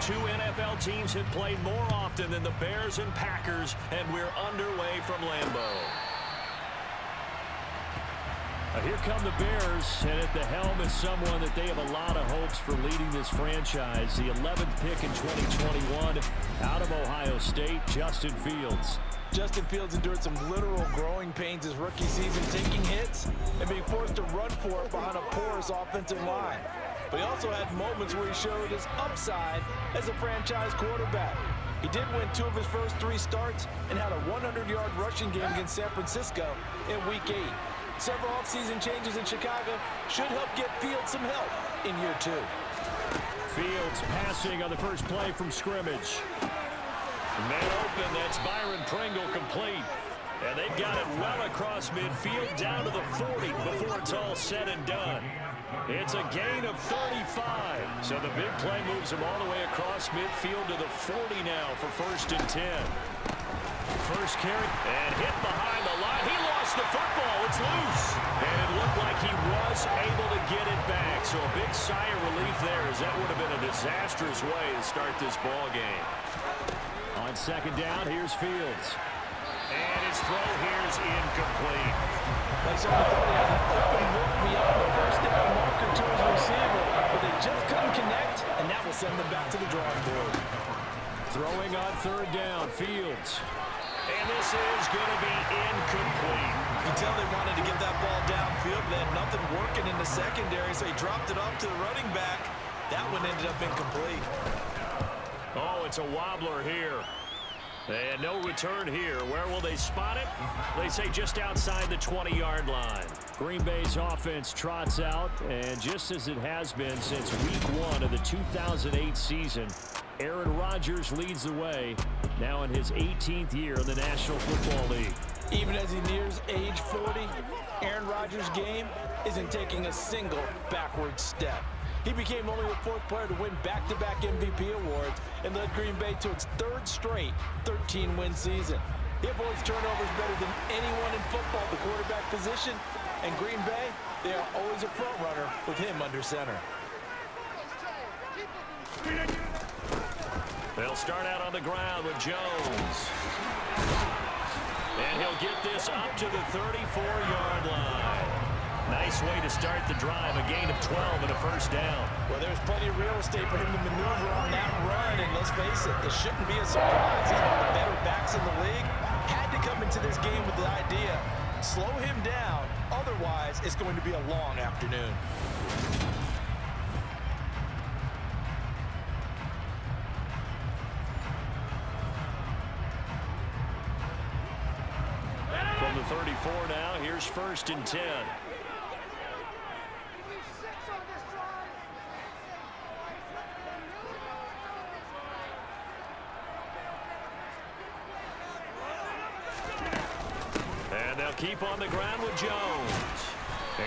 Two NFL teams have played more often than the Bears and Packers, and we're underway from Lambeau. Here come the Bears, and at the helm is someone that they have a lot of hopes for leading this franchise. The 11th pick in 2021 out of Ohio State, Justin Fields. Justin Fields endured some literal growing pains his rookie season, taking hits and being forced to run for it behind a porous offensive line. But he also had moments where he showed his upside as a franchise quarterback. He did win 2 of his first 3 starts and had a 100-yard rushing game against San Francisco in Week 8. Several offseason changes in Chicago should help get Fields some help in year 2. Fields passing on the first play from scrimmage. Man open, that's Byron Pringle complete. And they've got it well across midfield down to the 40 before it's all said and done. It's a gain of 35. So the big play moves him all the way across midfield to the 40 now for 1st and 10. First carry and hit behind the line. He lost the football. It's loose. And it looked like he was able to get it back. So a big sigh of relief there, as that would have been a disastrous way to start this ball game. On 2nd down, here's Fields. And his throw here is incomplete. They certainly thought he had an open look beyond the first down marker to his receiver, but they just couldn't connect, and that will send them back to the drawing board. Throwing on 3rd down, Fields. And this is going to be incomplete. You can tell they wanted to get that ball downfield, but they had nothing working in the secondary, so he dropped it off to the running back. That one ended up incomplete. Oh, it's a wobbler here. And no return here. Where will they spot it? They say just outside the 20-yard line. Green Bay's offense trots out, and just as it has been since Week 1 of the 2008 season, Aaron Rodgers leads the way, now in his 18th year in the National Football League. Even as he nears age 40, Aaron Rodgers' game isn't taking a single backward step. He became only the 4th player to win back-to-back MVP awards and led Green Bay to its 3rd straight 13-win season. He avoids turnovers better than anyone in football at the quarterback position, and Green Bay, they are always a front runner with him under center. They'll start out on the ground with Jones. And he'll get this up to the 34-yard line. Nice way to start the drive, a gain of 12 and a 1st down. Well, there's plenty of real estate for him to maneuver on that run, and let's face it, it shouldn't be a surprise. He's one of the better backs in the league. Had to come into this game with the idea, slow him down, otherwise it's going to be a long afternoon. From the 34 now, here's 1st and 10. And they'll keep on the ground with Jones.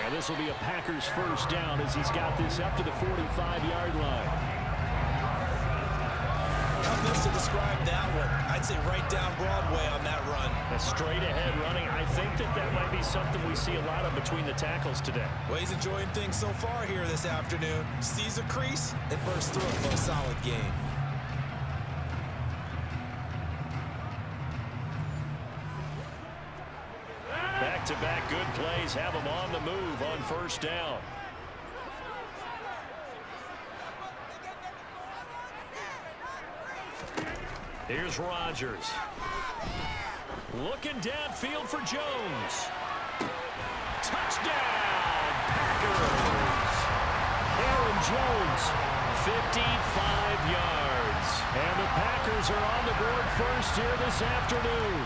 And this will be a Packers 1st down as he's got this up to the 45-yard line. How best to describe that one? I'd say right down Broadway on that run. A straight-ahead running. I think that might be something we see a lot of between the tackles today. Well, he's enjoying things so far here this afternoon. Sees a crease and bursts through it for a solid game. Back-to-back good plays have him on the move on 1st down. Here's Rodgers. Looking downfield for Jones. Touchdown, Packers. Aaron Jones, 55 yards. And the Packers are on the board first here this afternoon.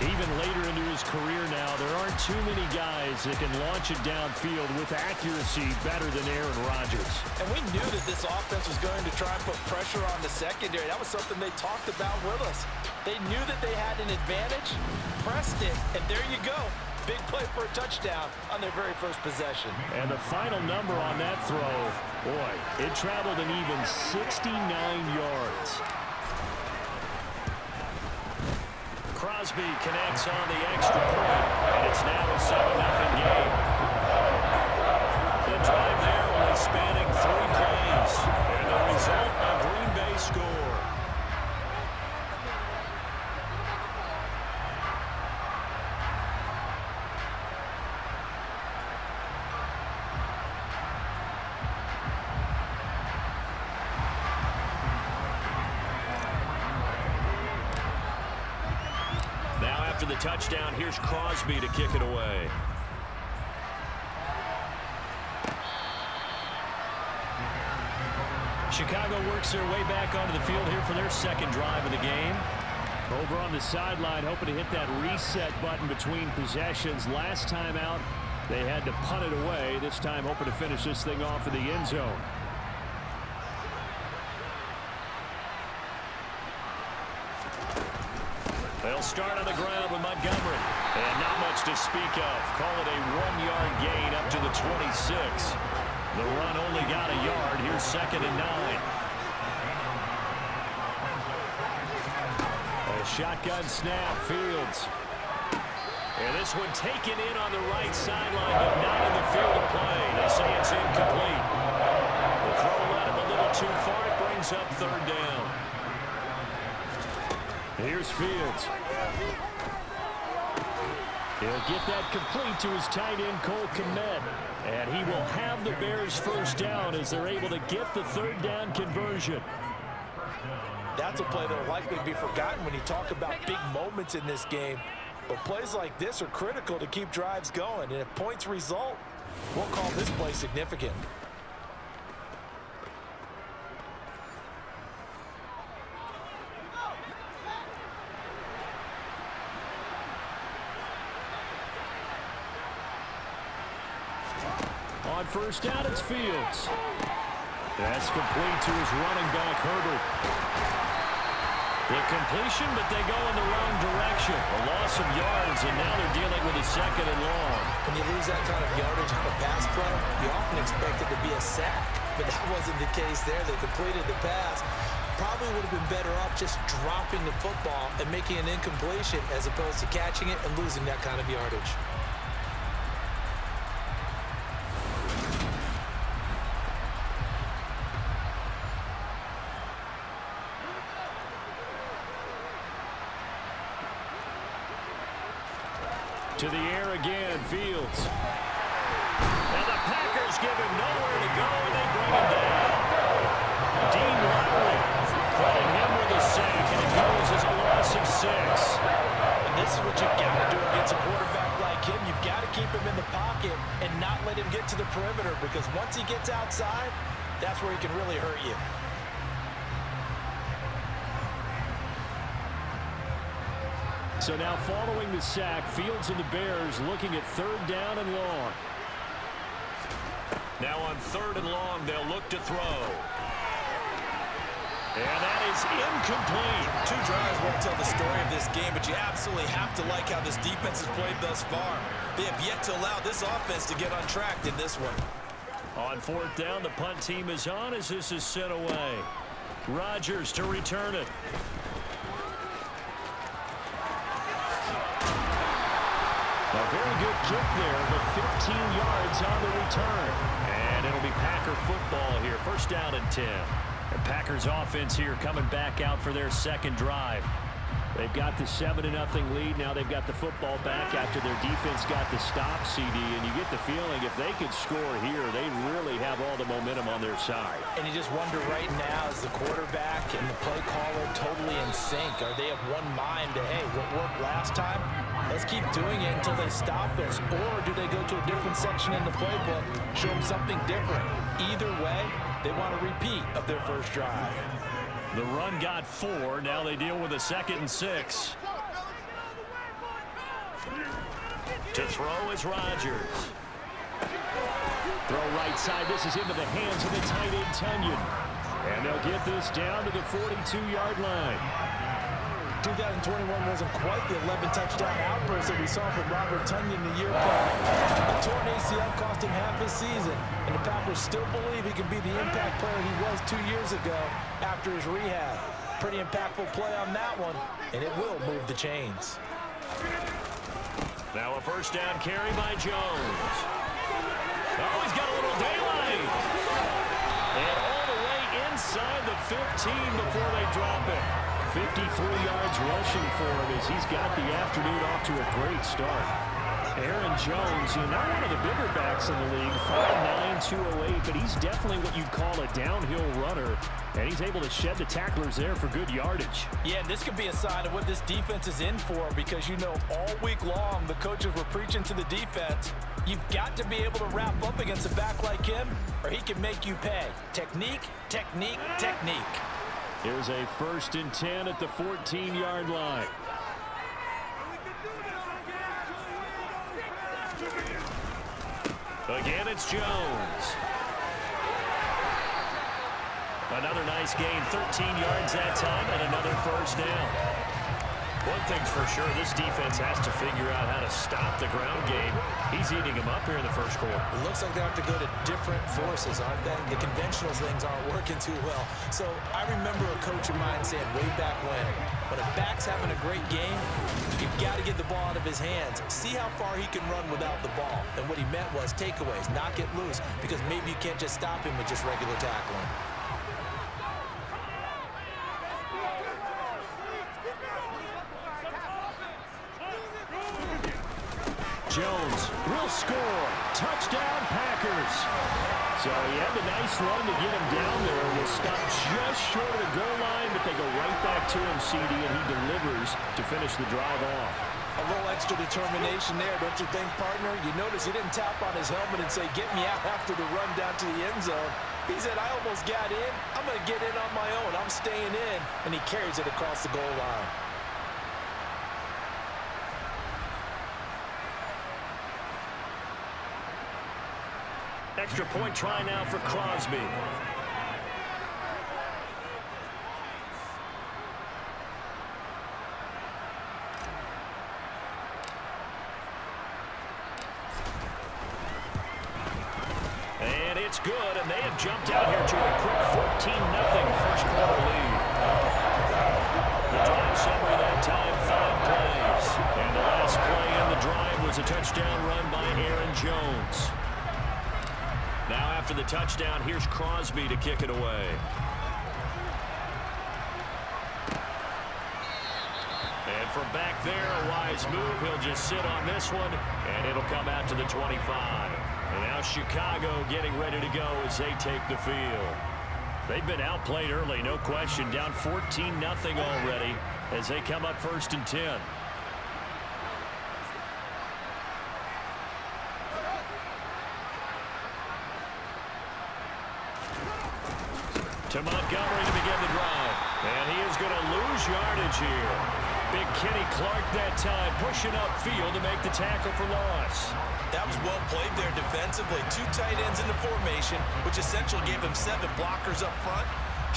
Even later into his career now, there aren't too many guys that can launch it downfield with accuracy better than Aaron Rodgers. And we knew that this offense was going to try and put pressure on the secondary. That was something they talked about with us. They knew that they had an advantage, pressed it, and there you go. Big play for a touchdown on their very first possession. And the final number on that throw, boy, it traveled an even 69 yards. Crosby connects on the extra point, and it's now a 7-0 game. The drive there only spanning 3 plays, and the result, a Green after the touchdown. Here's Crosby to kick it away. Chicago works their way back onto the field here for their second drive of the game. Over on the sideline, hoping to hit that reset button between possessions. Last time out, they had to punt it away. This time, hoping to finish this thing off in the end zone. They'll start on the ground with Montgomery. And not much to speak of. Call it a 1-yard gain up to the 26. The run only got a yard. Here's 2nd and 9. A shotgun snap. Fields. And this one taken in on the right sideline, but not in the field of play. They say it's incomplete. The throw led him a little too far. It brings up 3rd down. Here's Fields. He'll get that complete to his tight end, Cole Kmet. And he will have the Bears first down as they're able to get the 3rd down conversion. That's a play that will likely be forgotten when you talk about big moments in this game. But plays like this are critical to keep drives going. And if points result, we'll call this play significant. On first down, it's Fields. That's complete to his running back, Herbert. The completion, but they go in the wrong direction. A loss of yards, and now they're dealing with a 2nd and long. When you lose that kind of yardage on a pass play, you often expect it to be a sack. But that wasn't the case there. They completed the pass. Probably would have been better off just dropping the football and making an incompletion as opposed to catching it and losing that kind of yardage. To the air again, Fields. And the Packers give him nowhere to go, and they bring him down. Dean Lowry credit him with a sack, and it goes as a loss of 6. And this is what you've got to do against a quarterback like him. You've got to keep him in the pocket and not let him get to the perimeter, because once he gets outside, that's where he can really hurt you. So now following the sack, Fields and the Bears looking at 3rd down and long. Now on 3rd and long, they'll look to throw. And that is incomplete. 2 drives won't tell the story of this game, but you absolutely have to like how this defense has played thus far. They have yet to allow this offense to get untracked in this one. On 4th down, the punt team is on as this is sent away. Rodgers to return it. A very good kick there, but 15 yards on the return. And it'll be Packer football here. 1st down and 10. The Packers offense here coming back out for their 2nd drive. They've got the 7-0 lead. Now they've got the football back after their defense got the stop, CD. And you get the feeling if they could score here, they really have all the momentum on their side. And you just wonder right now, is the quarterback and the play caller totally in sync? Are they of one mind to, hey, what worked last time? Let's keep doing it until they stop us. Or do they go to a different section in the playbook, show them something different? Either way, they want a repeat of their first drive. The run got 4. Now they deal with a 2nd and 6. To throw is Rodgers. Throw right side. This is into the hands of the tight end, Tunyon. And they'll get this down to the 42-yard line. 2021 wasn't quite the 11-touchdown outburst that we saw from Robert Tunyon the year prior. A torn ACL cost him half his season, and the Packers still believe he can be the impact player he was 2 years ago after his rehab. Pretty impactful play on that one, and it will move the chains. Now a 1st down carry by Jones. Oh, he's got a little daylight. And all the way inside the 15 before they drop it. 53 yards rushing for him as he's got the afternoon off to a great start. Aaron Jones, not one of the bigger backs in the league, 5'9", 208, but he's definitely what you'd call a downhill runner, and he's able to shed the tacklers there for good yardage. Yeah, and this could be a sign of what this defense is in for, because all week long the coaches were preaching to the defense, you've got to be able to wrap up against a back like him, or he can make you pay. Technique, technique, technique. Here's a 1st and 10 at the 14-yard line. Again, it's Jones. Another nice gain, 13 yards that time, and another 1st down. One thing's for sure, this defense has to figure out how to stop the ground game. He's eating them up here in the 1st quarter. It looks like they have to go to different forces, aren't they? The conventional things aren't working too well. So I remember a coach of mine saying way back when a back's having a great game, you've got to get the ball out of his hands. See how far he can run without the ball. And what he meant was takeaways, knock it loose, because maybe you can't just stop him with just regular tackling. Jones will score. Touchdown, Packers. So he had the nice run to get him down there. Will stop just short of the goal line, but they go right back to him, CD, and he delivers to finish the drive off. A little extra determination there, don't you think, partner? You notice he didn't tap on his helmet and say, get me out after the run down to the end zone. He said, I almost got in. I'm going to get in on my own. I'm staying in. And he carries it across the goal line. Extra point try now for Crosby. And it's good, and they have jumped out here to a quick 14-0 first quarter lead. The drive summary that time, 5 plays. And the last play in the drive was a touchdown run by Aaron Jones. Now after the touchdown, here's Crosby to kick it away. And from back there, a wise move. He'll just sit on this one, and it'll come out to the 25. And now Chicago getting ready to go as they take the field. They've been outplayed early, no question. Down 14-0 already as they come up 1st and 10. To Montgomery to begin the drive. And he is going to lose yardage here. Big Kenny Clark that time pushing upfield to make the tackle for loss. That was well played there defensively. 2 tight ends in the formation, which essentially gave him 7 blockers up front.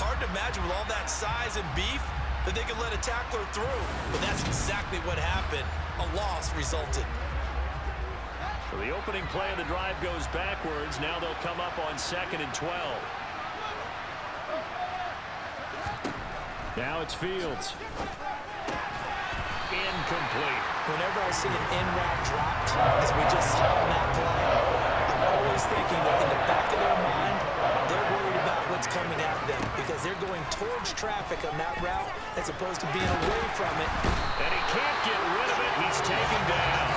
Hard to imagine with all that size and beef that they could let a tackler through. But that's exactly what happened. A loss resulted. So the opening play of the drive goes backwards. Now they'll come up on 2nd and 12. Now it's Fields. Incomplete. Whenever I see an in-route dropped, as we just saw on that play, I'm always thinking that in the back of their mind, they're worried about what's coming at them because they're going towards traffic on that route as opposed to being away from it. And he can't get rid of it. He's taken down.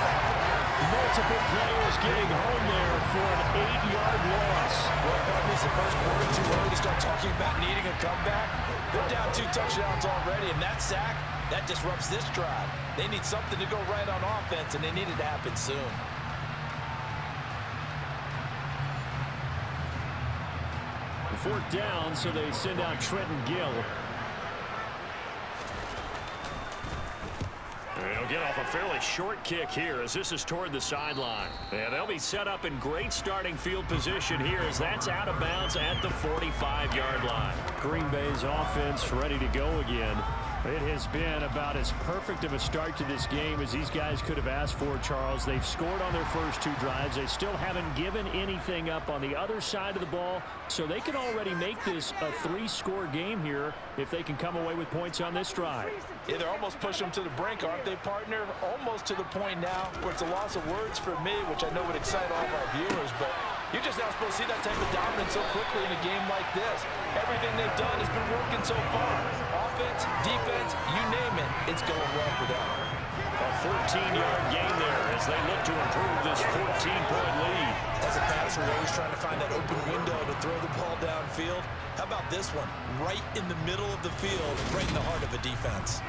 Multiple players getting home there for an 8-yard loss. Well, partners, the first quarter too early to start talking about needing a comeback. They're down 2 touchdowns already, and that sack, that disrupts this drive. They need something to go right on offense, and they need it to happen soon. Fourth down, so they send out Trenton Gill. They'll get off a fairly short kick here as this is toward the sideline. And they'll be set up in great starting field position here as that's out of bounds at the 45-yard line. Green Bay's offense ready to go again. It has been about as perfect of a start to this game as these guys could have asked for, Charles. They've scored on their first 2 drives. They still haven't given anything up on the other side of the ball, so they can already make this a 3-score game here if they can come away with points on this drive. Yeah, they're almost pushing them to the brink, aren't they, partner? Almost to the point now where it's a loss of words for me, which I know would excite all of our viewers, but you're just not supposed to see that type of dominance so quickly in a game like this. Everything they've done has been working so far. Offense, defense, you name it, it's going well for them. A 14-yard gain there as they look to improve this 14-point lead. As a passer, you're always trying to find that open window to throw the ball downfield. How about this one? Right in the middle of the field, right in the heart of a defense.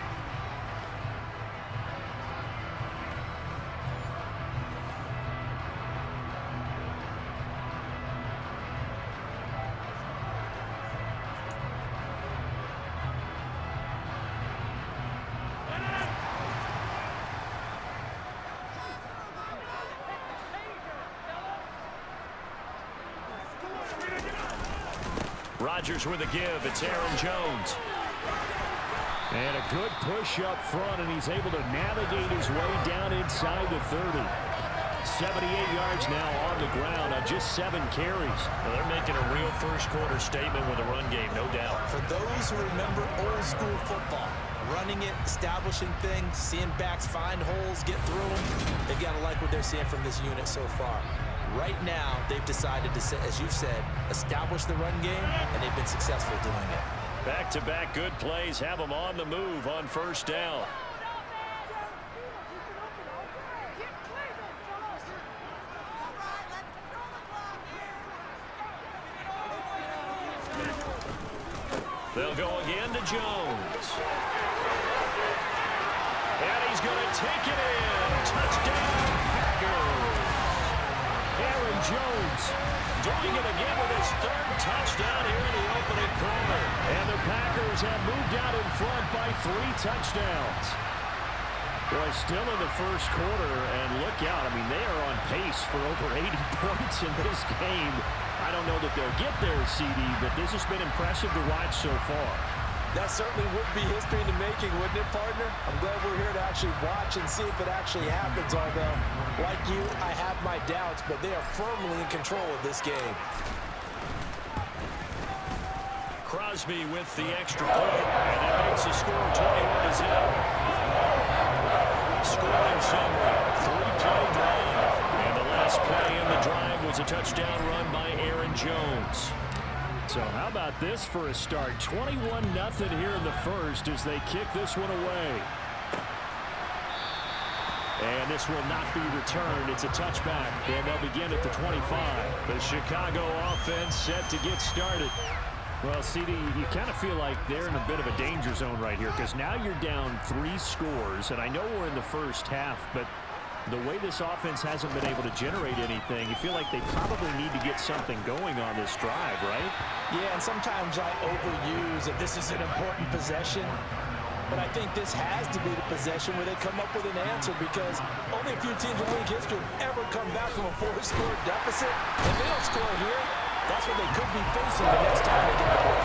Rodgers with a give. It's Aaron Jones. And a good push up front, and he's able to navigate his way down inside the 30. 78 yards now on the ground on just 7 carries. Well, they're making a real first-quarter statement with a run game, no doubt. For those who remember old-school football, running it, establishing things, seeing backs find holes, get through them, they've got to like what they're seeing from this unit so far. Right now, they've decided to, as you've said, establish the run game, and they've been successful doing it. Back-to-back good plays have them on the move on first down. They'll go again to Jones. And he's going to take it in. Touchdown, Packers. Aaron Jones doing it again with his 3rd touchdown here in the opening quarter. And the Packers have moved out in front by 3 touchdowns. Boy, still in the first quarter, and look out. I mean, they are on pace for over 80 points in this game. I don't know that they'll get there, CD, but this has been impressive to watch so far. That certainly would be history in the making, wouldn't it, partner? I'm glad we're here to actually watch and see if it actually happens, although, like you, I have my doubts, but they are firmly in control of this game. Crosby with the extra point, and that makes the score 21-0. Scoring summary, 3-play drive, and the last play in the drive was a touchdown run by Aaron Jones. So how about this for a start? 21-0 here in the first as they kick this one away. And this will not be returned. It's a touchback, and they'll begin at the 25. The Chicago offense set to get started. Well, CD, you kind of feel like they're in a bit of a danger zone right here because now you're down 3 scores, and I know we're in the first half, but the way this offense hasn't been able to generate anything, you feel like they probably need to get something going on this drive, right? Yeah, and sometimes I overuse that this is an important possession, but I think this has to be the possession where they come up with an answer because only a few teams in league history have ever come back from a 4-score deficit. If they don't score here, that's what they could be facing the next time they get the ball.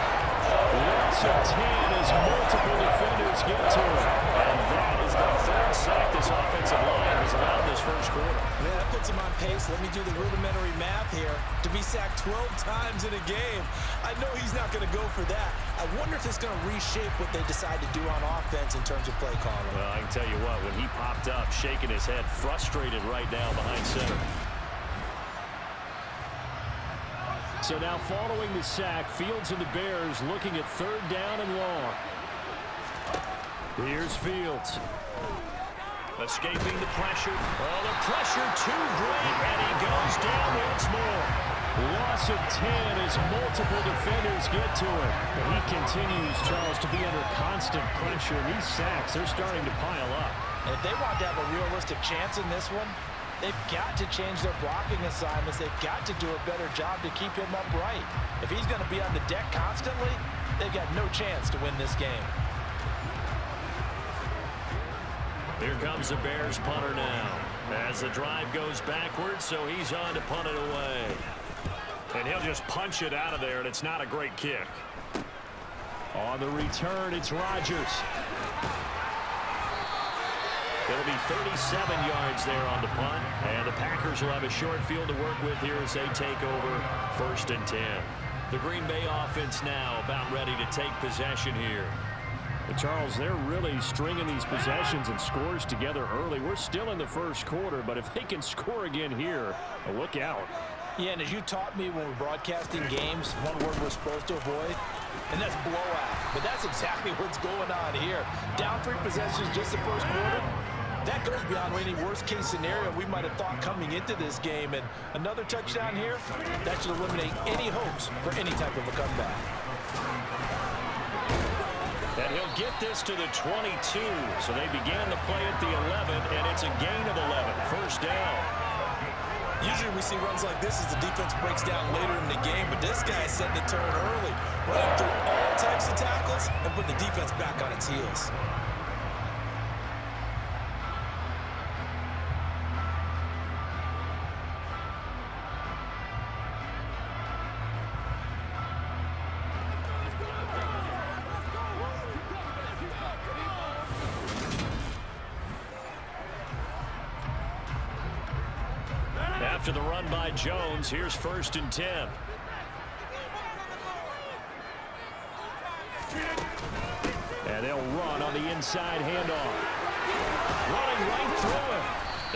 Lots of 10 as multiple defenders get to it. And that is the 3rd sack this offensive line has allowed this first quarter. Man, that puts him on pace. Let me do the rudimentary math here. To be sacked 12 times in a game, I know he's not going to go for that. I wonder if it's going to reshape what they decide to do on offense in terms of play calling. Well, I can tell you what, when he popped up, shaking his head, frustrated right now behind center. So now following the sack, Fields and the Bears looking at 3rd down and long. Here's Fields. Escaping the pressure. Well, the pressure too great, and he goes down once more. Loss of 10 as multiple defenders get to him. But he continues, Charles, to be under constant pressure. These sacks, they're starting to pile up. And if they want to have a realistic chance in this one, they've got to change their blocking assignments. They've got to do a better job to keep him upright. If he's going to be on the deck constantly, they've got no chance to win this game. Here comes the Bears punter now. As the drive goes backwards, so he's on to punt it away. And he'll just punch it out of there, and it's not a great kick. On the return, it's Rodgers. It'll be 37 yards there on the punt, and the Packers will have a short field to work with here as they take over 1st and 10. The Green Bay offense now about ready to take possession here. But Charles, they're really stringing these possessions and scores together early. We're still in the first quarter, but if they can score again here, look out. Yeah, and as you taught me when we're broadcasting games, one word we're supposed to avoid, and that's blowout. But that's exactly what's going on here. Down 3 possessions just the first quarter. that goes beyond any worst-case scenario we might have thought coming into this game. And another touchdown here, that should eliminate any hopes for any type of a comeback. And he'll get this to the 22. So they began the play at the 11, and it's a gain of 11. First down. Usually we see runs like this as the defense breaks down later in the game, but this guy is setting the tone early, running through all types of tackles and putting the defense back on its heels. After the run by Jones, here's 1st and 10. And they'll run on the inside handoff. Running right through him.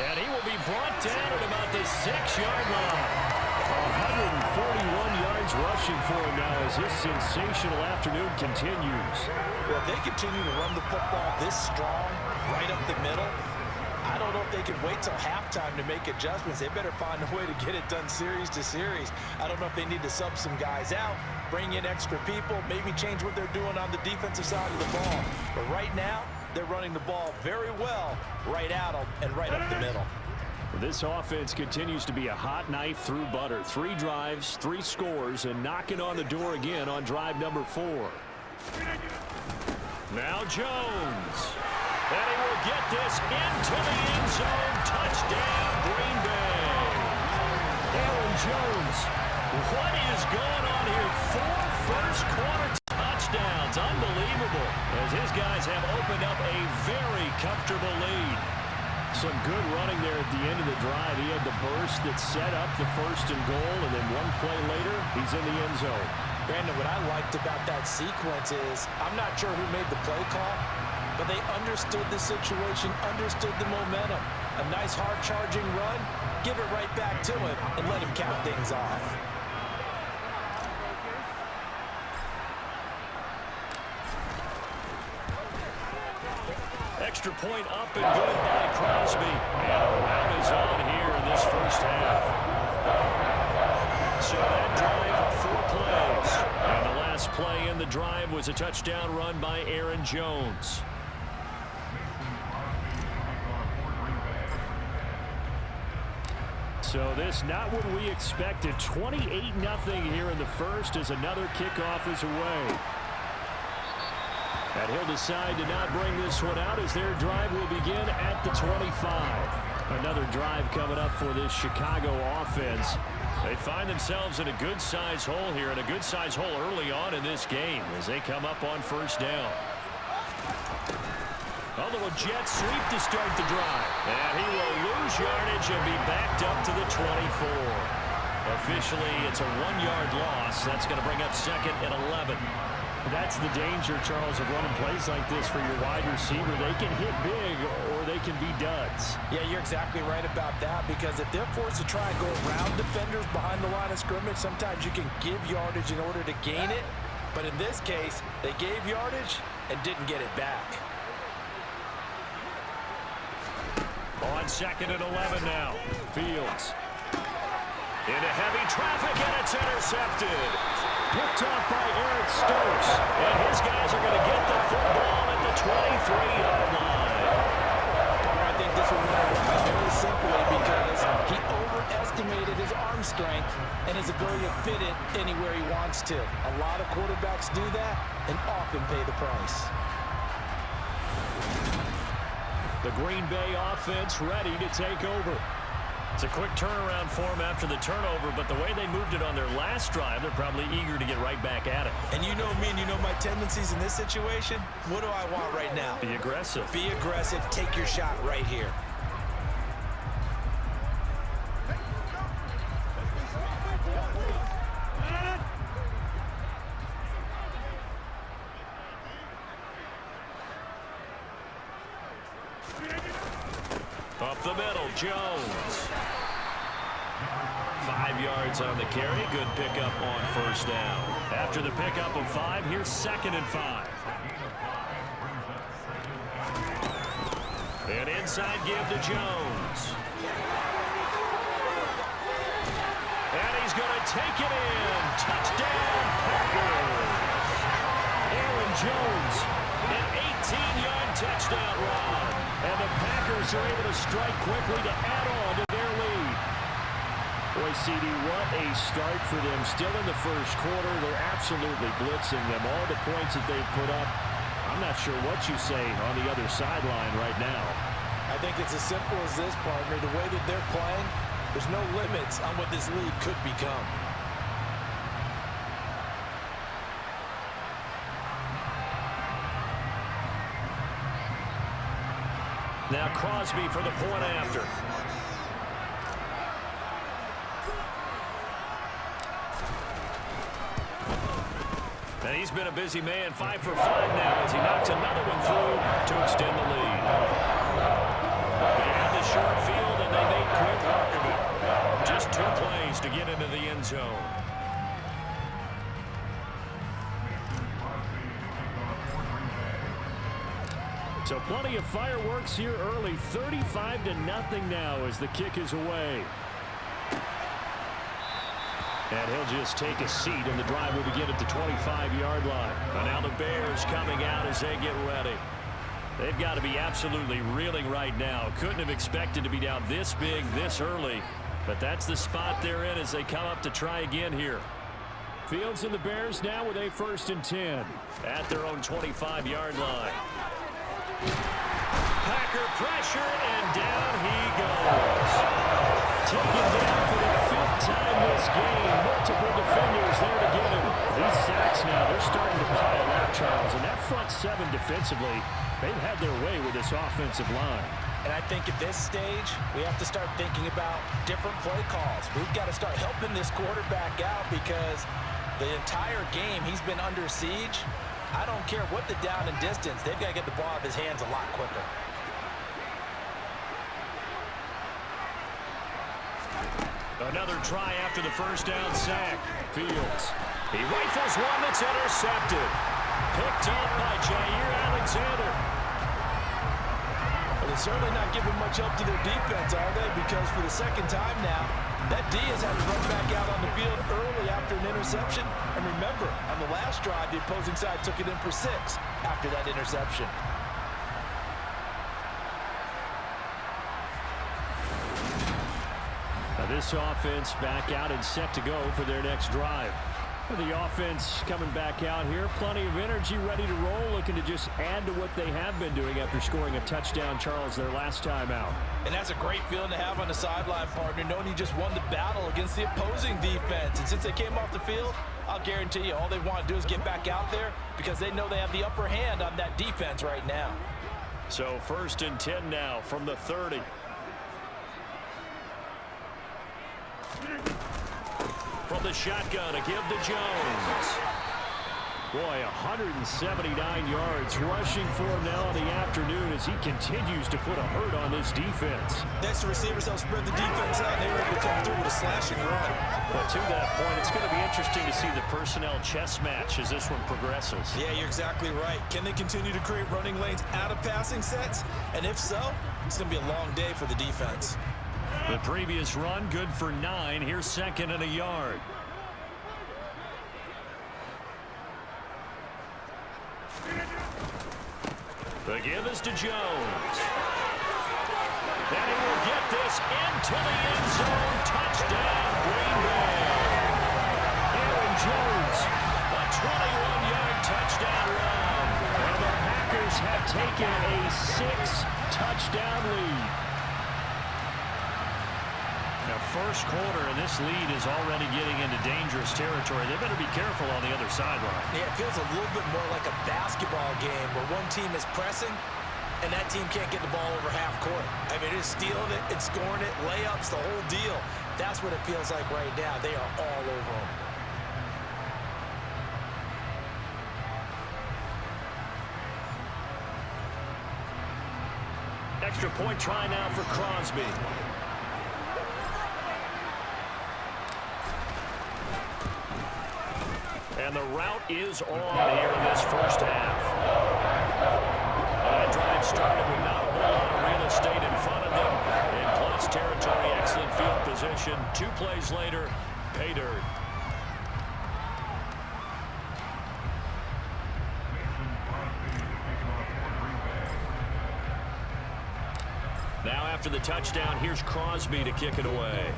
And he will be brought down at about the 6-yard line. 141 yards rushing for him now as this sensational afternoon continues. Well, if they continue to run the football this strong, right up the middle, I don't know if they can wait till halftime to make adjustments. They better find a way to get it done series to series. I don't know if they need to sub some guys out, bring in extra people, maybe change what they're doing on the defensive side of the ball. But right now, they're running the ball very well right out them and right up the middle. This offense continues to be a hot knife through butter. 3 drives, 3 scores, and knocking on the door again on drive number 4. Now Jones. And he will get this into the end zone. Touchdown, Green Bay. Aaron Jones. What is going on here? 4 first-quarter touchdowns. Unbelievable. As his guys have opened up a very comfortable lead. Some good running there at the end of the drive. He had the burst that set up the 1st and goal, and then one play later, he's in the end zone. Brandon, what I liked about that sequence is I'm not sure who made the play call, but they understood the situation, understood the momentum. A nice hard-charging run, give it right back to him, and let him count things off. Extra point up and good by Crosby. And a rout is on here in this first half. So that drive, 4 plays. And the last play in the drive was a touchdown run by Aaron Jones. So this not what we expected. 28-0 here in the first as another kickoff is away. And he'll decide to not bring this one out as their drive will begin at the 25. Another drive coming up for this Chicago offense. They find themselves in a good-sized hole here, and a good-sized hole early on in this game as they come up on 1st down. A little jet sweep to start the drive. And he will lose yardage and be backed up to the 24. Officially, it's a 1-yard loss. That's going to bring up 2nd and 11. That's the danger, Charles, of running plays like this for your wide receiver. They can hit big or they can be duds. Yeah, you're exactly right about that, because if they're forced to try and go around defenders behind the line of scrimmage, sometimes you can give yardage in order to gain it. But in this case, they gave yardage and didn't get it back. On 2nd and 11 now. Fields. Into heavy traffic, and it's intercepted. Picked off by Eric Stokes. And his guys are going to get the football at the 23-yard line. I think this was very simply because he overestimated his arm strength and his ability to fit it anywhere he wants to. A lot of quarterbacks do that and often pay the price. The Green Bay offense ready to take over. It's a quick turnaround for them after the turnover, but the way they moved it on their last drive, they're probably eager to get right back at it. And you know me and you know my tendencies in this situation. What do I want right now? Be aggressive. Be aggressive. Take your shot right here. Up the middle, Jones. 5 yards on the carry. Good pickup on 1st down. After the pickup of 5, here's 2nd and 5. And inside give to Jones. And he's going to take it in. Touchdown, Packers. Aaron Jones, an 18-yard touchdown run. And the Packers are able to strike quickly to add on to their lead. Boy, CD, what a start for them. Still in the first quarter, they're absolutely blitzing them. All the points that they've put up, I'm not sure what you say on the other sideline right now. I think it's as simple as this, partner. The way that they're playing, there's no limits on what this league could become. Now Crosby for the point after. And he's been a busy man, 5 for 5 now as he knocks another one through to extend the lead. They had the short field and they made quick work of it. Just 2 plays to get into the end zone. So plenty of fireworks here early. 35-0 now as the kick is away. And he'll just take a seat, and the drive will begin at the 25-yard line. And now the Bears coming out as they get ready. They've got to be absolutely reeling right now. Couldn't have expected to be down this big this early. But that's the spot they're in as they come up to try again here. Fields and the Bears now with a 1st and 10 at their own 25-yard line. Packer pressure, and down he goes. Taken down for the 5th time this game. Multiple defenders there to get him. These sacks now, they're starting to pile up, Charles. And that front 7 defensively, they've had their way with this offensive line. And I think at this stage, we have to start thinking about different play calls. We've got to start helping this quarterback out because the entire game he's been under siege. I don't care what the down and distance. They've got to get the ball out of his hands a lot quicker. Another try after the first down sack. Fields. He rifles one that's intercepted. Picked up by Jair Alexander. But they're certainly not giving much help to their defense, are they? Because for the second time now, that D has had to run back out on the field early after an interception. And remember, on the last drive, the opposing side took it in for 6 after that interception. Now this offense back out and set to go for their next drive. The offense coming back out here, plenty of energy, ready to roll, looking to just add to what they have been doing after scoring a touchdown, Charles, their last time out. And that's a great feeling to have on the sideline, partner, knowing you just won the battle against the opposing defense. And since they came off the field, I'll guarantee you all they want to do is get back out there because they know they have the upper hand on that defense right now. So 1st and 10 now from the 30. From the shotgun, a give to Jones. Boy, 179 yards rushing for him now in the afternoon as he continues to put a hurt on this defense. Next, the receivers help spread the defense out, and they were able to come through with a slashing run. But to that point, it's going to be interesting to see the personnel chess match as this one progresses. Yeah, you're exactly right. Can they continue to create running lanes out of passing sets? And if so, it's going to be a long day for the defense. The previous run, good for 9. Here's 2nd and a yard. The give is to Jones. And he will get this into the end zone. Touchdown, Green Bay. Aaron Jones, a 21-yard touchdown run. And the Packers have taken a 6-touchdown lead. Now, first quarter, and this lead is already getting into dangerous territory. They better be careful on the other sideline. Yeah, it feels a little bit more like a basketball game where one team is pressing and that team can't get the ball over half court. I mean, it's stealing it, it's scoring it, layups, the whole deal. That's what it feels like right now. They are all over them. Extra point try now for Crosby. And the route is on here in this first half. That drive started with not a whole lot of real interception. 2 plays later, pay dirt. Now after the touchdown, here's Crosby to kick it away.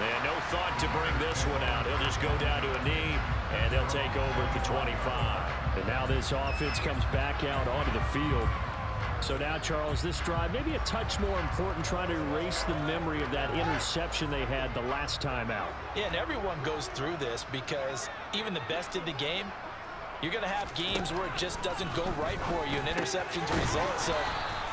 And no thought to bring this one out. He'll just go down to a knee, and they'll take over at the 25. And now this offense comes back out onto the field. So now, Charles, this drive maybe a touch more important, trying to erase the memory of that interception they had the last time out. Yeah, and everyone goes through this because even the best in the game, you're going to have games where it just doesn't go right for you, and interceptions result. So,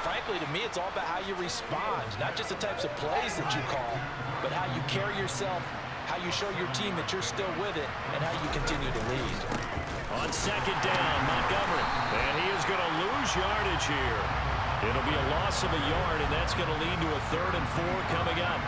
frankly, to me, it's all about how you respond, not just the types of plays that you call, but how you carry yourself, how you show your team that you're still with it, and how you continue to lead. On second down, Montgomery. And he is going to lose yardage here. It'll be a loss of a yard, and that's going to lead to a 3rd and 4 coming up.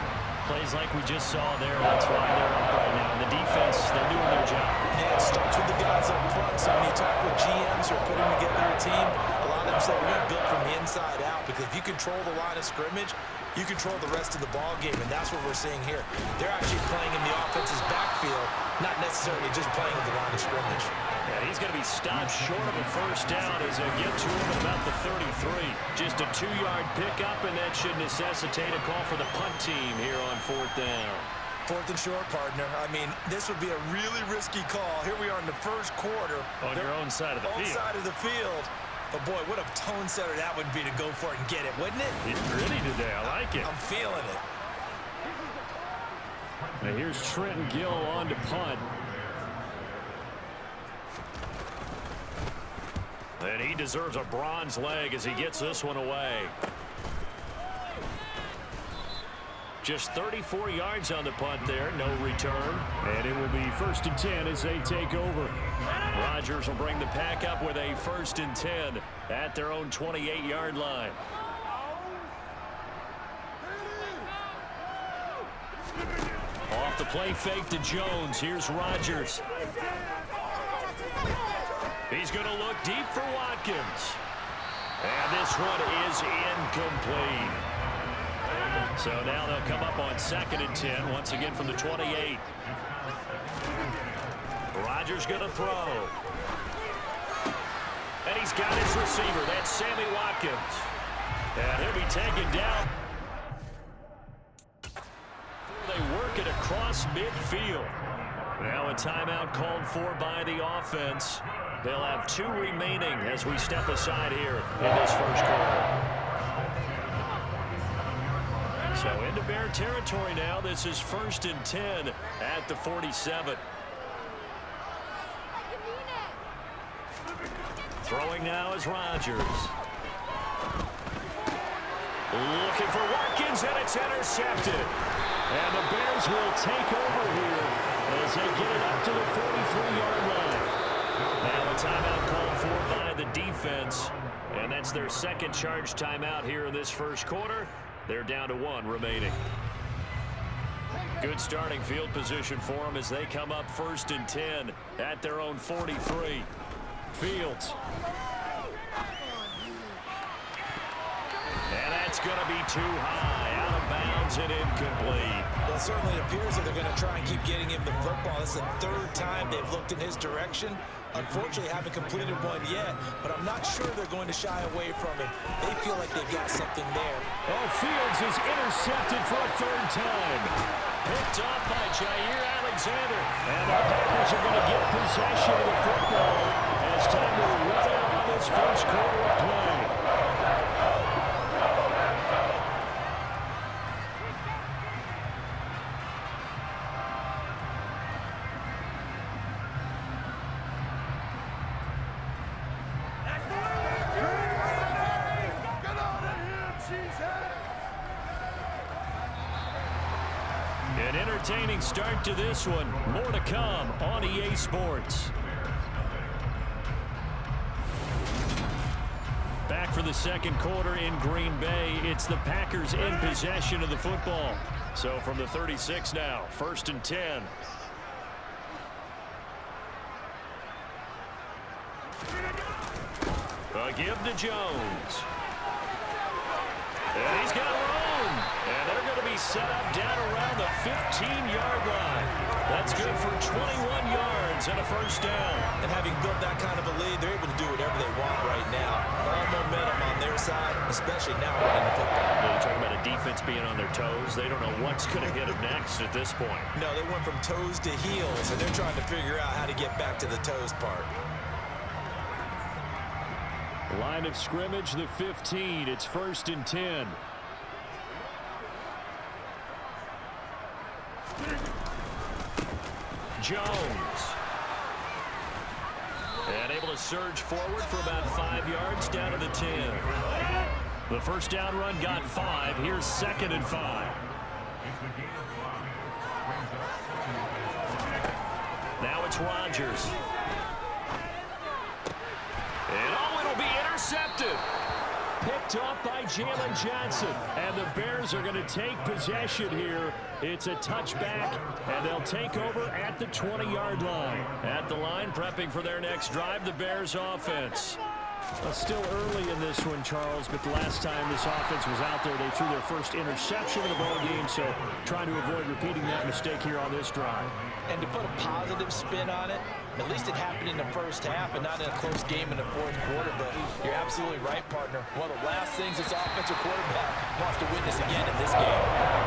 Plays like we just saw there. That's why they're up right now. And the defense, they're doing their job. Yeah, it starts with the guys up front. So when you talk with GMs who are putting together a team, a lot of them say we're going to build from the inside out, because if you control the line of scrimmage, you control the rest of the ball game, and that's what we're seeing here. They're actually playing in the offense's backfield, not necessarily just playing at the line of scrimmage. And he's going to be stopped short of a first down as they get to him at about the 33. Just a 2-yard pickup, and that should necessitate a call for the punt team here on 4th down. 4th and short, partner. I mean, this would be a really risky call. Here we are in the first quarter. On your own side of the field. Side of the field. But, boy, what a tone setter that would be to go for it and get it, wouldn't it? It's pretty today. I like it. I'm feeling it. Now here's Trenton Gill on to punt. And he deserves a bronze leg as he gets this one away. Just 34 yards on the punt there, no return. And it will be 1st and 10 as they take over. Rodgers will bring the pack up with a 1st and 10 at their own 28-yard line. Off the play fake to Jones. Here's Rodgers. He's going to look deep for Watkins. And this one is incomplete. So now they'll come up on 2nd and 10, once again from the 28. Rodgers going to throw. And he's got his receiver. That's Sammy Watkins. And he'll be taken down. They work it across midfield. Now a timeout called for by the offense. They'll have 2 remaining as we step aside here in this first quarter. So into Bear territory now. This is 1st and 10 at the 47. Throwing now is Rodgers. Looking for Watkins, and it's intercepted. And the Bears will take over here as they get it up to the 43-yard line. Now a timeout called for by the defense, and that's their 2nd charge timeout here in this first quarter. They're down to 1 remaining. Good starting field position for them as they come up 1st and 10 at their own 43. Fields. And that's going to be too high, out of bounds and incomplete. Well, it certainly appears that they're going to try and keep getting him the football. This is the 3rd time they've looked in his direction. Unfortunately, haven't completed one yet, but I'm not sure they're going to shy away from it. They feel like they've got something there. Oh, Fields is intercepted for a 3rd time. Picked off by Jair Alexander. And the Packers are going to get possession of the football as time to run out on this first quarter of play. An entertaining start to this one. More to come on EA Sports. Back for the 2nd quarter in Green Bay. It's the Packers in possession of the football. So from the 36 now, 1st and 10. A give to Jones. And he's got room. And they're going to be set up down around the 15-yard line. That's good for 21 yards and a first down. And having built that kind of a lead, they're able to do whatever they want right now. All momentum on their side, especially now running the football. You're talking about a defense being on their toes. They don't know what's going to hit them next at this point. No, they went from toes to heels, and they're trying to figure out how to get back to the toes part. Line of scrimmage, the 15. It's 1st and 10. Jones. And able to surge forward for about 5 yards down to the 10. The first down run got 5. Here's 2nd and 5. Now it's Rodgers. And it'll be intercepted. Picked off by Jalen Johnson. And the Bears are going to take possession here. It's a touchback, and they'll take over at the 20-yard line. At the line, prepping for their next drive, the Bears offense. Still early in this one, Charles, but the last time this offense was out there, they threw their first interception of the ball game, so trying to avoid repeating that mistake here on this drive. And to put a positive spin on it, at least it happened in the first half and not in a close game in the fourth quarter, but you're absolutely right, partner. One of the last things this offensive quarterback wants to witness again in this game.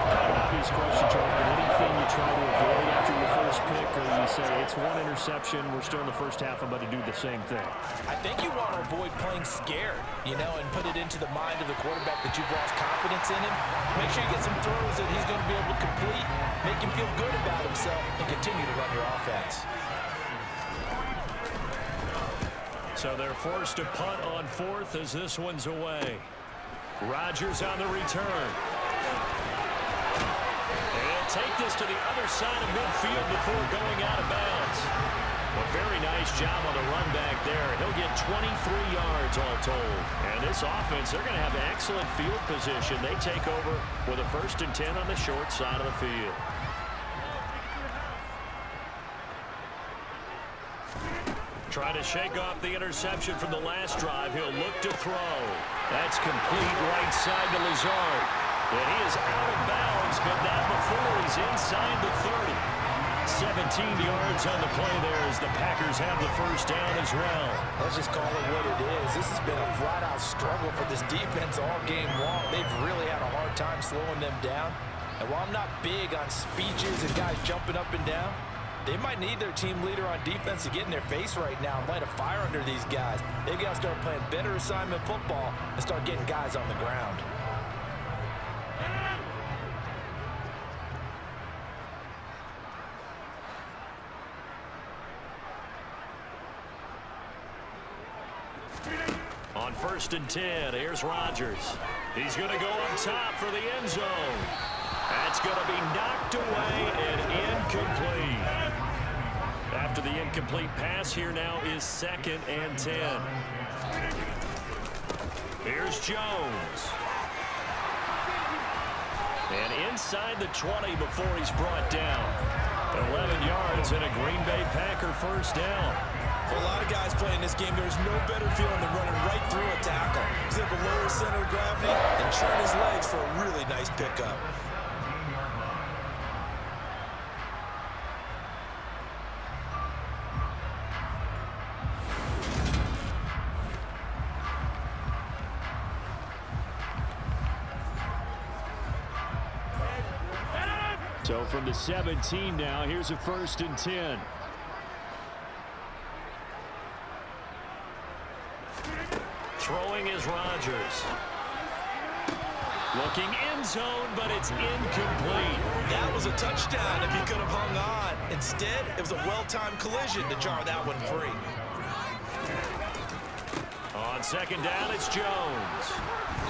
Kind of an obvious question, Charles, but anything you try to avoid after your first pick, or you say it's one interception, we're still in the first half, I'm about to do the same thing? I think you want to avoid playing scared, and put it into the mind of the quarterback that you've lost confidence in him. Make sure you get some throws that he's going to be able to complete, make him feel good about himself, and continue to run your offense. So they're forced to punt on 4th as this one's away. Rodgers on the return. And take this to the other side of midfield before going out of bounds. A very nice job on the run back there. He'll get 23 yards all told. And this offense, they're going to have excellent field position. They take over with a 1st and 10 on the short side of the field. Trying to shake off the interception from the last drive. He'll look to throw. That's complete right side to Lazard. And he is out of bounds, but not before he's inside the 30. 17 yards on the play there as the Packers have the first down as well. Let's just call it what it is. This has been a flat-out struggle for this defense all game long. They've really had a hard time slowing them down. And while I'm not big on speeches and guys jumping up and down, they might need their team leader on defense to get in their face right now and light a fire under these guys. They've got to start playing better assignment football and start getting guys on the ground. On 1st and 10, here's Rodgers. He's going to go on top for the end zone. That's going to be knocked away and incomplete. After the incomplete pass, here now is 2nd and 10. Here's Jones. And inside the 20 before he's brought down. 11 yards and a Green Bay Packer first down. For a lot of guys playing this game, there's no better feeling than running right through a tackle. He's able to lower his center of gravity and turn his legs for a really nice pickup. So from the 17 now, here's a 1st and 10. Throwing is Rodgers. Looking end zone, but it's incomplete. That was a touchdown if he could have hung on. Instead, it was a well-timed collision to jar that one free. On 2nd down, it's Jones.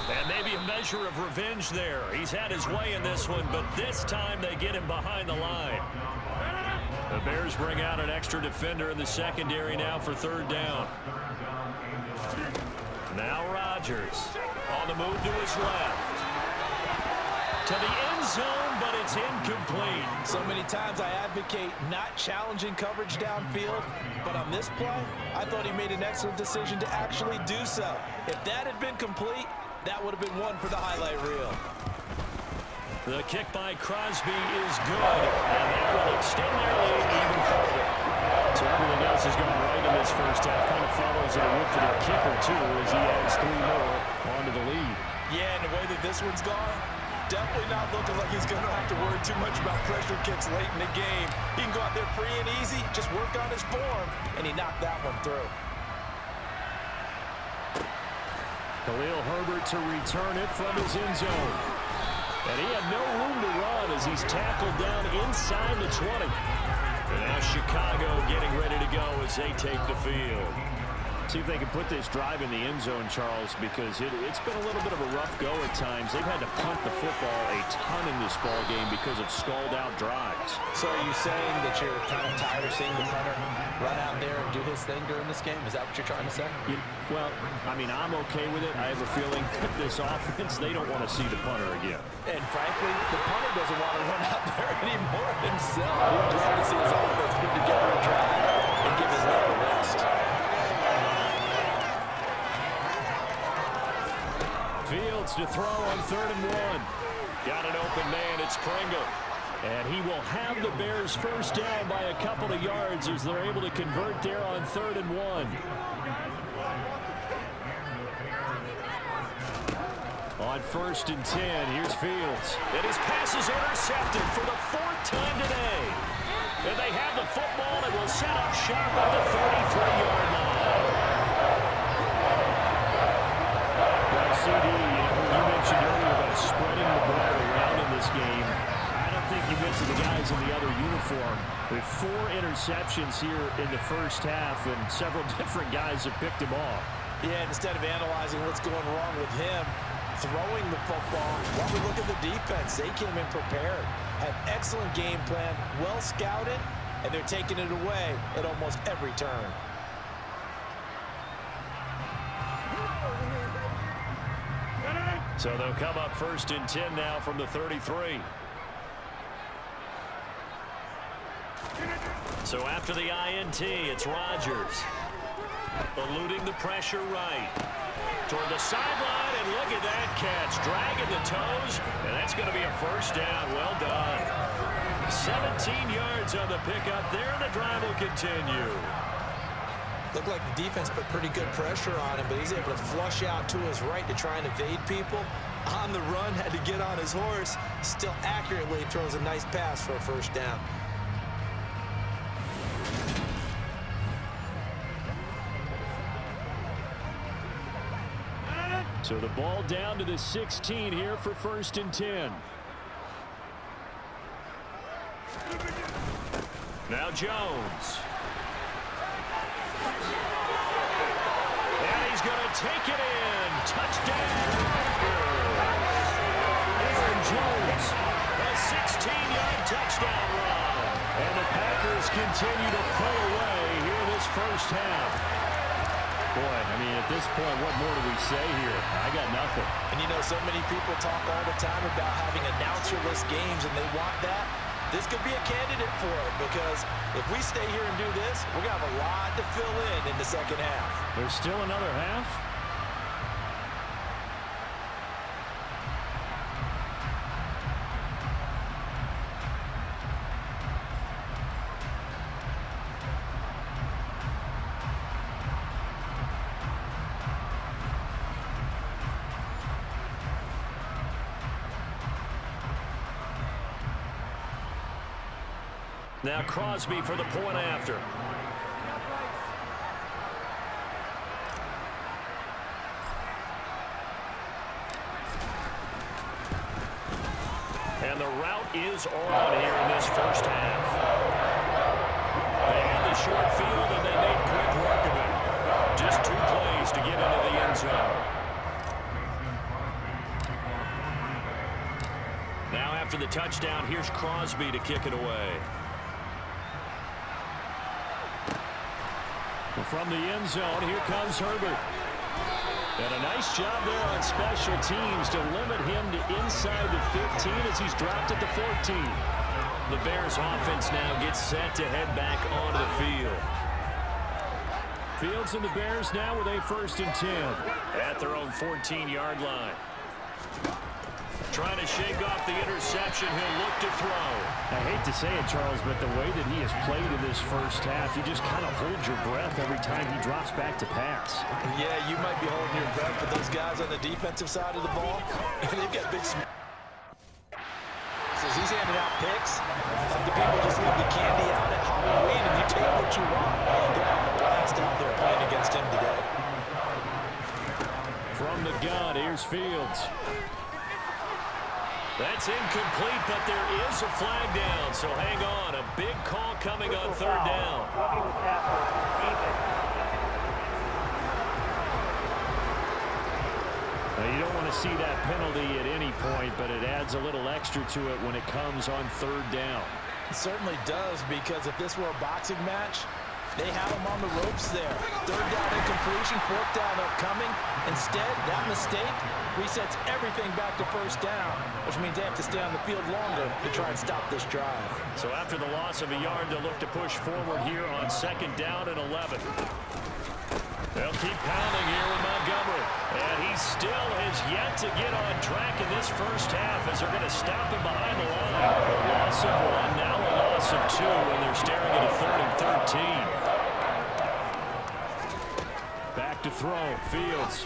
And maybe a measure of revenge there. He's had his way in this one, but this time they get him behind the line. The Bears bring out an extra defender in the secondary now for 3rd down. Now Rodgers on the move to his left. To the end zone, but it's incomplete. So many times I advocate not challenging coverage downfield, but on this play, I thought he made an excellent decision to actually do so. If that had been complete, That would have been one for the highlight reel. The kick by Crosby is good, and that will extend their lead even further. So everything else has gone right in this first half. Kind of follows it with for their kicker, too, as he adds 3 more onto the lead. Yeah, and the way that this one's gone, definitely not looking like he's going to have to worry too much about pressure kicks late in the game. He can go out there free and easy, just work on his form, and he knocked that one through. Khalil Herbert to return it from his end zone. And he had no room to run as he's tackled down inside the 20. And now Chicago getting ready to go as they take the field. See if they can put this drive in the end zone, Charles, because it's been a little bit of a rough go at times. They've had to punt the football a ton in this ball game because of stalled-out drives. So are you saying that you're kind of tired of seeing the punter run out there and do his thing during this game? Is that what you're trying to say? Well, I mean, I'm okay with it. I have a feeling that this offense, they don't want to see the punter again. And frankly, the punter doesn't want to run out there anymore himself. He'd love to see his offense put together a drive and give his leg a rest. Fields to throw on 3rd and 1. Got an open man, it's Pringle. And he will have the Bears first down by a couple of yards as they're able to convert there on 3rd and 1. On 1st and 10, here's Fields. And his pass is intercepted for the 4th time today. And they have the football and will set up shop at the 33-yard line. CD, you mentioned earlier about spreading the ball around in this game. I don't think you mentioned the guys in the other uniform. We have 4 interceptions here in the first half, and several different guys have picked him off. Yeah, and instead of analyzing what's going wrong with him, throwing the football, while we look at the defense, they came in prepared, had excellent game plan, well scouted, and they're taking it away at almost every turn. So they'll come up 1st and 10 now from the 33. So after the INT, it's Rodgers. Eluding the pressure right. Toward the sideline, and look at that catch. Dragging the toes, and that's going to be a first down. Well done. 17 yards on the pickup there, and the drive will continue. Looked like the defense put pretty good pressure on him, but he's able to flush out to his right to try and evade people. On the run, had to get on his horse. Still accurately throws a nice pass for a first down. So the ball down to the 16 here for 1st and 10. Now Jones. And he's going to take it in. Touchdown. Aaron Jones, a 16-yard touchdown run. And the Packers continue to pull away here this first half. Boy, I mean, at this point, what more do we say here? I got nothing. And you know, so many people talk all the time about having announcer-less games, and they want that. This could be a candidate for it, because if we stay here and do this, we're going to have a lot to fill in the second half. There's still another half? Now Crosby for the point after. And the route is on here in this first half. They had the short field and they made quick work of it. Just 2 plays to get into the end zone. Now after the touchdown, here's Crosby to kick it away. From the end zone, here comes Herbert. And a nice job there on special teams to limit him to inside the 15 as he's dropped at the 14. The Bears offense now gets set to head back onto the field. Fields and the Bears now with a 1st and 10 at their own 14-yard line. Trying to shake off the interception. He'll look to throw. I hate to say it, Charles, but the way that he has played in this first half, you just kind of hold your breath every time he drops back to pass. Yeah, you might be holding your breath, but those guys on the defensive side of the ball, they've got big... Says he's handing out picks. Like the people just leave the candy out at Halloween, and you take what you want. They're having a blast out there playing against him today. From the gun, here's Fields. That's incomplete, but there is a flag down, so hang on. A big call coming on 3rd down. Now, you don't want to see that penalty at any point, but it adds a little extra to it when it comes on 3rd down. It certainly does, because if this were a boxing match, they have him on the ropes there. 3rd down incompletion, 4th down upcoming. Instead, that mistake resets everything back to 1st down, which means they have to stay on the field longer to try and stop this drive. So after the loss of a yard, they'll look to push forward here on 2nd down and 11. They'll keep pounding here with Montgomery. And he still has yet to get on track in this first half as they're going to stop him behind the line. A loss of 1, now a loss of 2, and they're staring at a 3rd and 13. Back to throw, Fields.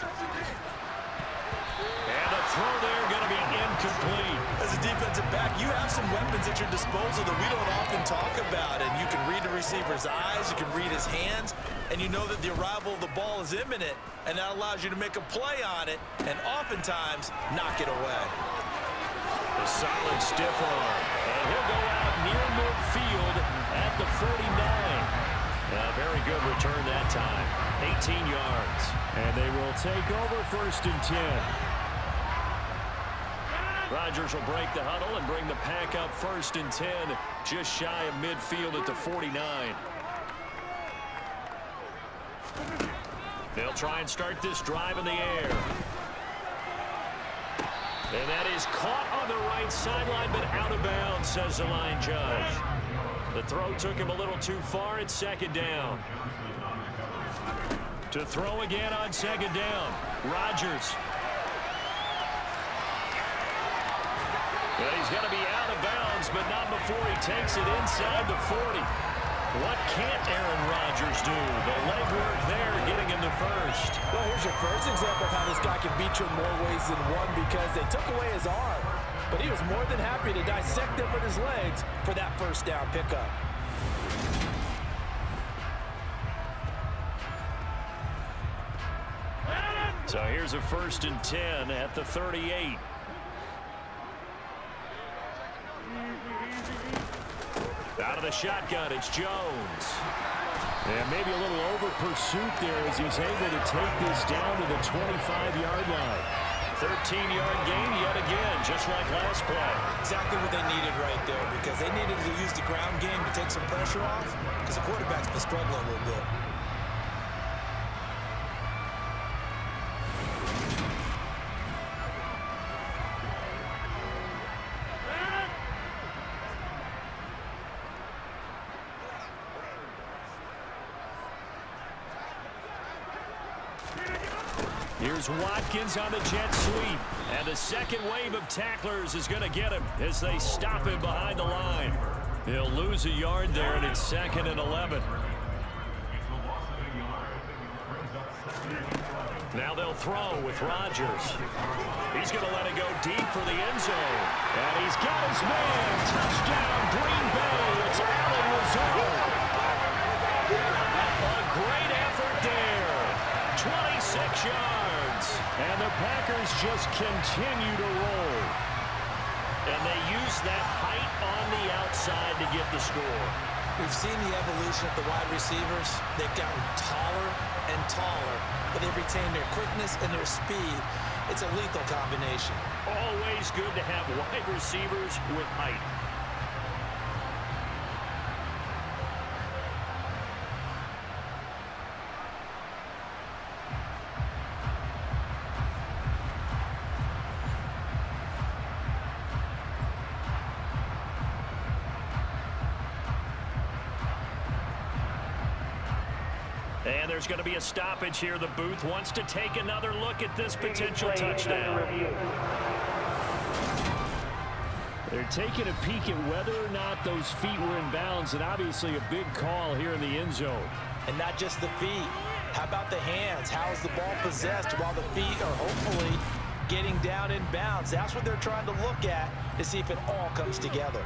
And the throw there going to be incomplete. As a defensive back, you have some weapons at your disposal that we don't often talk about. And you can read the receiver's eyes, you can read his hands, and you know that the arrival of the ball is imminent, and that allows you to make a play on it and oftentimes knock it away. A solid stiff arm. And he'll go out near midfield at the 49. A very good return that time. 18 yards. And they will take over 1st and 10. Rodgers will break the huddle and bring the pack up 1st and 10, just shy of midfield at the 49. They'll try and start this drive in the air. And that is caught on the right sideline, but out of bounds, says the line judge. The throw took him a little too far at 2nd down. To throw again on 2nd down. Rodgers. Well, he's going to be out of bounds, but not before he takes it inside the 40. What can't Aaron Rodgers do? The legwork there getting him to 1st. Well, here's your first example of how this guy can beat you in more ways than one, because they took away his arm. But he was more than happy to dissect them with his legs for that 1st down pickup. So here's a 1st and 10 at the 38. Out of the shotgun, it's Jones. And maybe a little over pursuit there as he's able to take this down to the 25-yard line. 13-yard gain yet again, just like last play. Exactly what they needed right there, because they needed to use the ground game to take some pressure off, because the quarterback's been struggling a little bit. Here's Watkins on the jet sweep. And the second wave of tacklers is going to get him as they stop him behind the line. He'll lose a yard there, and it's 2nd and 11. Now they'll throw with Rodgers. He's going to let it go deep for the end zone. And he's got his man. Touchdown, Green Bay. It's Allen Lazard. A great effort there. 26 yards. And the Packers just continue to roll. And they use that height on the outside to get the score. We've seen the evolution of the wide receivers. They've gotten taller and taller, but they've retained their quickness and their speed. It's a lethal combination. Always good to have wide receivers with height. And there's going to be a stoppage here. The booth wants to take another look at this potential touchdown. They're taking a peek at whether or not those feet were in bounds, and obviously a big call here in the end zone. And not just the feet. How about the hands? How is the ball possessed while the feet are hopefully getting down in bounds? That's what they're trying to look at to see if it all comes together.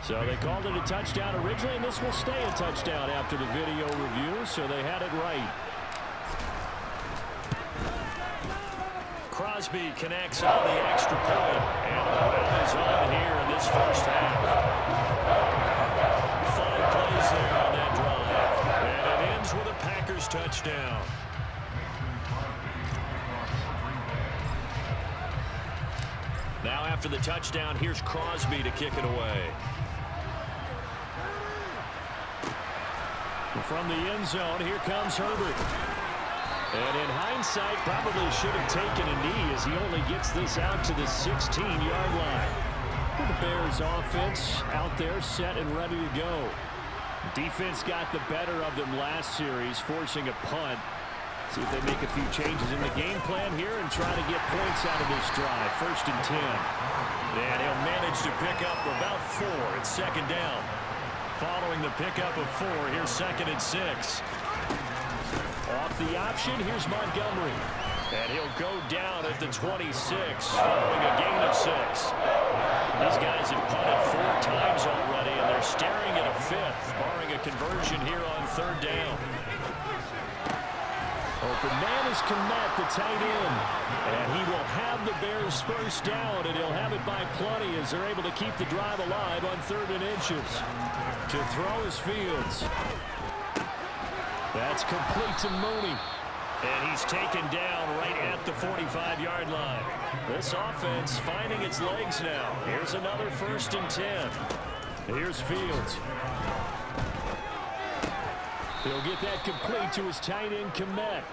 So they called it a touchdown originally, and this will stay a touchdown after the video review, so they had it right. Crosby connects on the extra point, and the run is on here in this first half. 5 plays there on that drive, and it ends with a Packers touchdown. Now after the touchdown, here's Crosby to kick it away. From the end zone, here comes Herbert. And in hindsight, probably should have taken a knee as he only gets this out to the 16-yard line. The Bears offense out there set and ready to go. Defense got the better of them last series, forcing a punt. See if they make a few changes in the game plan here and try to get points out of this drive. 1st and 10. And he'll manage to pick up about 4. It's 2nd down. Following the pickup of 4, here's 2nd and 6. Off the option, here's Montgomery. And he'll go down at the 26, following a gain of 6. These guys have punted 4 times already, and they're staring at a 5th, barring a conversion here on 3rd down. Open man is Kmet, the tight end. And he will have the Bears 1st down, and he'll have it by plenty as they're able to keep the drive alive on 3rd and inches. To throw is Fields. That's complete to Mooney. And he's taken down right at the 45-yard line. This offense finding its legs now. Here's another 1st and 10. Here's Fields. He'll get that complete to his tight end, Kmet.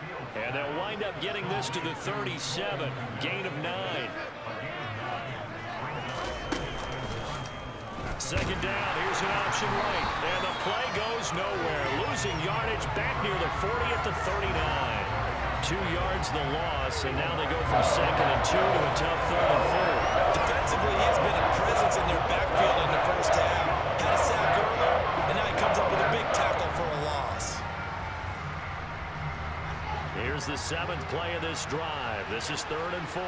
And they'll wind up getting this to the 37. Gain of 9. 2nd down. Here's an option right. And the play goes nowhere. Losing yardage back near the 40 at the 39. 2 yards the loss, and now they go from 2nd and 2 to a tough 3rd and 4. Defensively, he's been a presence in their backfield in the first half. Had a sack earlier, and now he comes up with a big tackle for a loss. Here's the 7th play of this drive. This is 3rd and 4.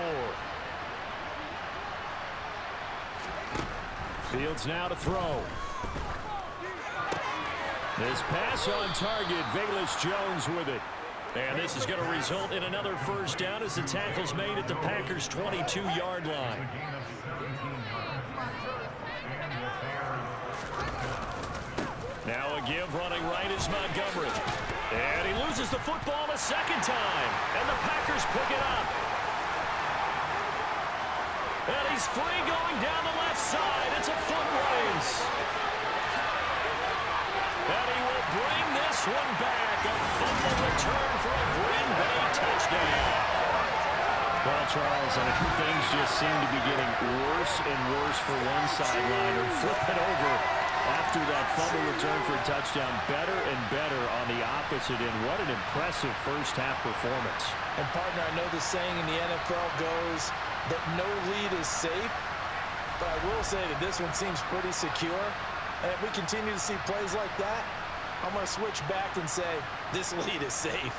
Fields now to throw. This pass on target. Velus Jones with it. And this is going to result in another 1st down as the tackle's made at the Packers' 22-yard line. Now a give running right is Montgomery. And he loses the football a 2nd time. And the Packers pick it up. And he's free going down the left side. It's a foot race. And he will bring this one back. A fumble return for a Green Bay touchdown. Well, Charles, I think things just seem to be getting worse and worse for one sideline. Or flip it over after that fumble return for a touchdown. Better and better on the opposite end. What an impressive first half performance. And partner, I know the saying in the NFL goes that no lead is safe, but I will say that this one seems pretty secure. And if we continue to see plays like that, I'm going to switch back and say this lead is safe.